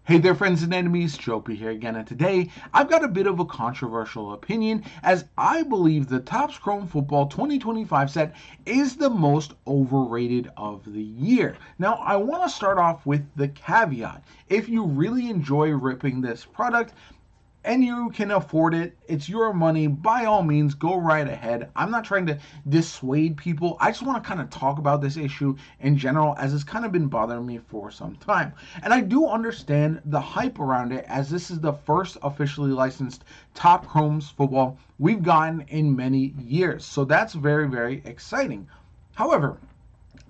Hey there, friends and enemies, Jopi here again, and today I've got a bit of a controversial opinion as I believe the Topps Chrome Football 2025 set is the most overrated of the year. Now, I want to start off with the caveat. If you really enjoy ripping this product, and you can afford it, it's your money, by all means go right ahead. I'm not trying to dissuade people. I just want to kind of talk about this issue in general as it's kind of been bothering me for some time. And I do understand the hype around it as this is the first officially licensed Top Chromes football we've gotten in many years. So that's very, very exciting. However,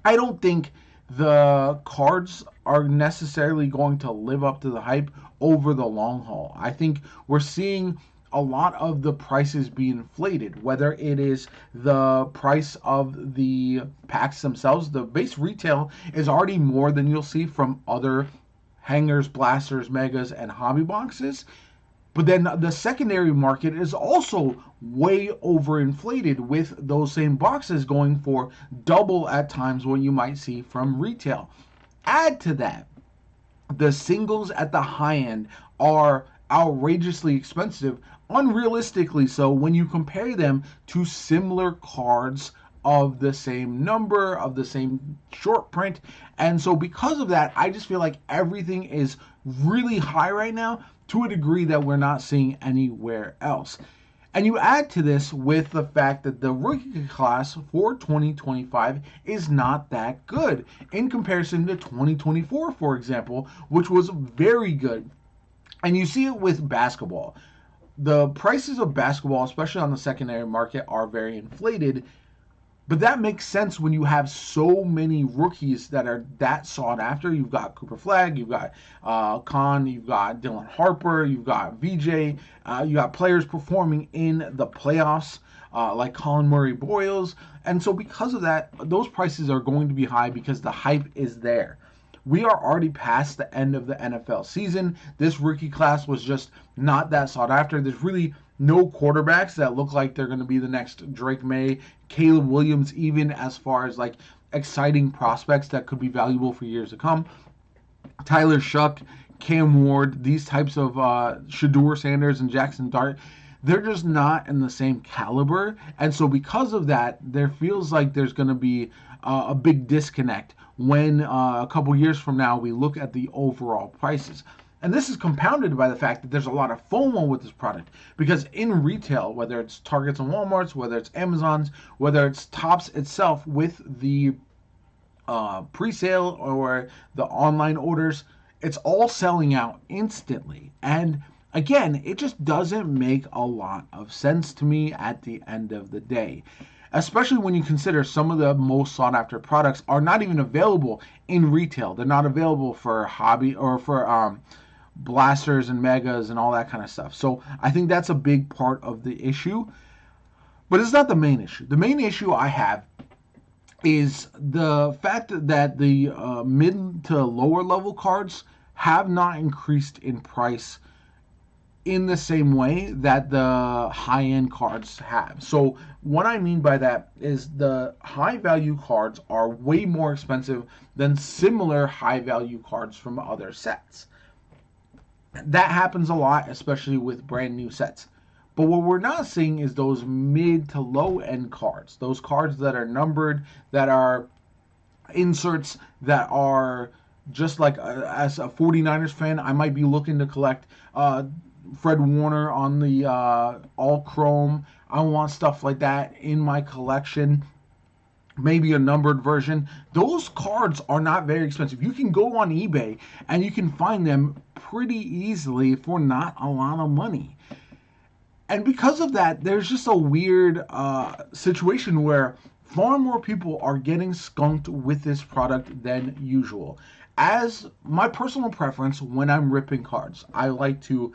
I don't think the cards are necessarily going to live up to the hype over the long haul. I think we're seeing a lot of the prices be inflated, whether it is the price of the packs themselves. The base retail is already more than you'll see from other hangers, blasters, megas, and hobby boxes. But then the secondary market is also way overinflated with those same boxes going for double at times what you might see from retail. Add to that, the singles at the high end are outrageously expensive, unrealistically so when you compare them to similar cards of the same number, of the same short print. And so because of that, I just feel like everything is really high right now to a degree that we're not seeing anywhere else. And you add to this with the fact that the rookie class for 2025 is not that good in comparison to 2024, for example, which was very good. And you see it with basketball. The prices of basketball, especially on the secondary market, are very inflated. But that makes sense when you have so many rookies that are that sought after. You've got Cooper Flag, you've got Khan, you've got Dylan Harper, you've got VJ, you got players performing in the playoffs like Colin Murray Boyles. And so because of that, those prices are going to be high because the hype is there. We are already past the end of the NFL season. This rookie class was just not that sought after. There's really no quarterbacks that look like they're going to be the next Drake May, Caleb Williams, even as far as like exciting prospects that could be valuable for years to come. Tyler Shuck, Cam Ward, these types of Shedeur Sanders and Jackson Dart, they're just not in the same caliber. And so because of that, there feels like there's going to be a big disconnect when a couple years from now we look at the overall prices. And this is compounded by the fact that there's a lot of FOMO with this product because in retail, whether it's Targets and Walmarts, whether it's Amazon's, whether it's Topps itself with the pre-sale or the online orders, it's all selling out instantly. And again, it just doesn't make a lot of sense to me at the end of the day. Especially when you consider some of the most sought after products are not even available in retail. They're not available for hobby or for blasters and megas and all that kind of stuff. So I think that's a big part of the issue. But it's not the main issue. The main issue I have is the fact that the mid to lower level cards have not increased in price in the same way that the high-end cards have. So what I mean by that is the high-value cards are way more expensive than similar high-value cards from other sets. That happens a lot, especially with brand new sets. But what we're not seeing is those mid to low end cards, those cards that are numbered, that are inserts, that are just like as a 49ers fan, I might be looking to collect Fred Warner on the all chrome. I want stuff like that in my collection. Maybe a numbered version. Those cards are not very expensive. You can go on eBay and you can find them pretty easily for not a lot of money. And because of that, there's just a weird situation where far more people are getting skunked with this product than usual. As my personal preference when I'm ripping cards, I like to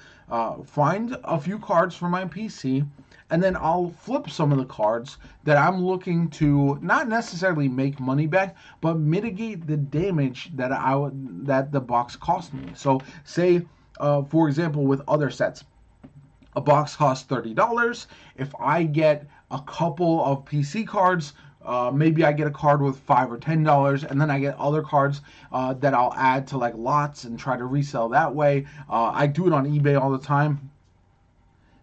find a few cards for my PC, and then I'll flip some of the cards that I'm looking to not necessarily make money back, but mitigate the damage that that the box cost me. So, say, for example, with other sets, a box costs $30. If I get a couple of PC cards maybe I get a card with $5 or $10, and then I get other cards that I'll add to like lots and try to resell that way. I do it on eBay all the time.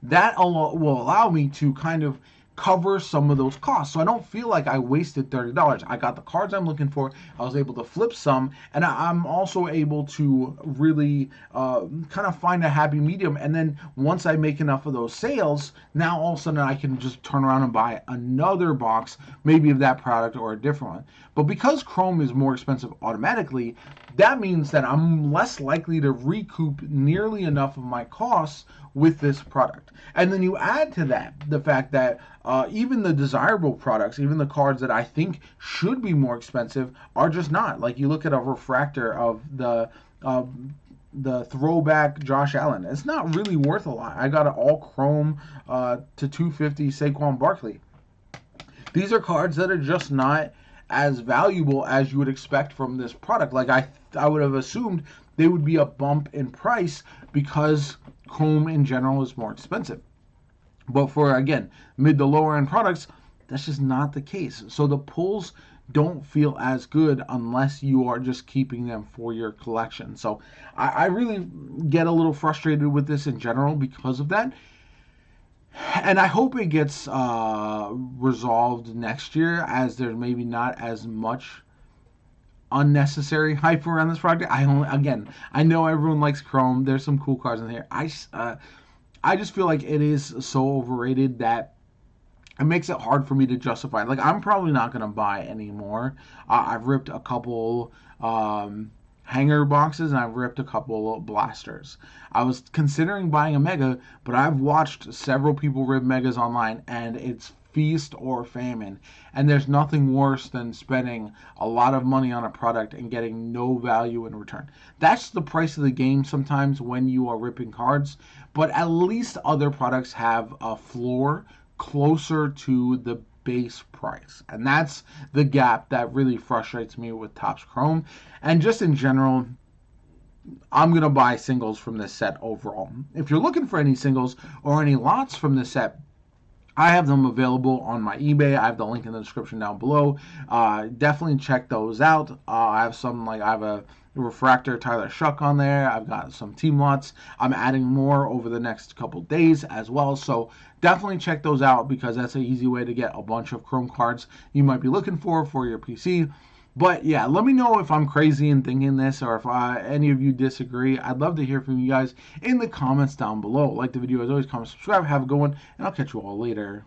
That will allow me to kind of cover some of those costs. So I don't feel like I wasted $30. I got the cards I'm looking for. I was able to flip some, and I'm also able to really kind of find a happy medium. And then once I make enough of those sales, now all of a sudden I can just turn around and buy another box, maybe of that product or a different one. But because Chrome is more expensive automatically, that means that I'm less likely to recoup nearly enough of my costs with this product. And then you add to that the fact that even the desirable products, even the cards that I think should be more expensive, are just not. Like you look at a refractor of the throwback Josh Allen. It's not really worth a lot. I got an all chrome to 250 Saquon Barkley. These are cards that are just not as valuable as you would expect from this product. Like I would have assumed they would be a bump in price because Chrome in general is more expensive. But for, again, mid to lower end products, that's just not the case. So the pulls don't feel as good unless you are just keeping them for your collection. So I really get a little frustrated with this in general because of that. And I hope it gets resolved next year, as there's maybe not as much unnecessary hype around this project. I know everyone likes Chrome. There's some cool cards in here. I just feel like it is so overrated that it makes it hard for me to justify. Like, I'm probably not gonna buy anymore. I've ripped a couple hanger boxes, and I've ripped a couple blasters. I was considering buying a mega, but I've watched several people rip megas online, and it's feast or famine. And there's nothing worse than spending a lot of money on a product and getting no value in return. That's the price of the game sometimes when you are ripping cards, but at least other products have a floor closer to the base price. And that's the gap that really frustrates me with Topps Chrome. And just in general, I'm going to buy singles from this set overall. If you're looking for any singles or any lots from this set, I have them available on my eBay. I have the link in the description down below. Definitely check those out. I have a refractor Tyler Shuck on there. I've got some team lots. I'm adding more over the next couple days as well. So definitely check those out, because that's an easy way to get a bunch of Chrome cards you might be looking for your PC. But yeah, let me know if I'm crazy in thinking this, or if any of you disagree. I'd love to hear from you guys in the comments down below. Like the video, as always, comment, subscribe, have a good one, and I'll catch you all later.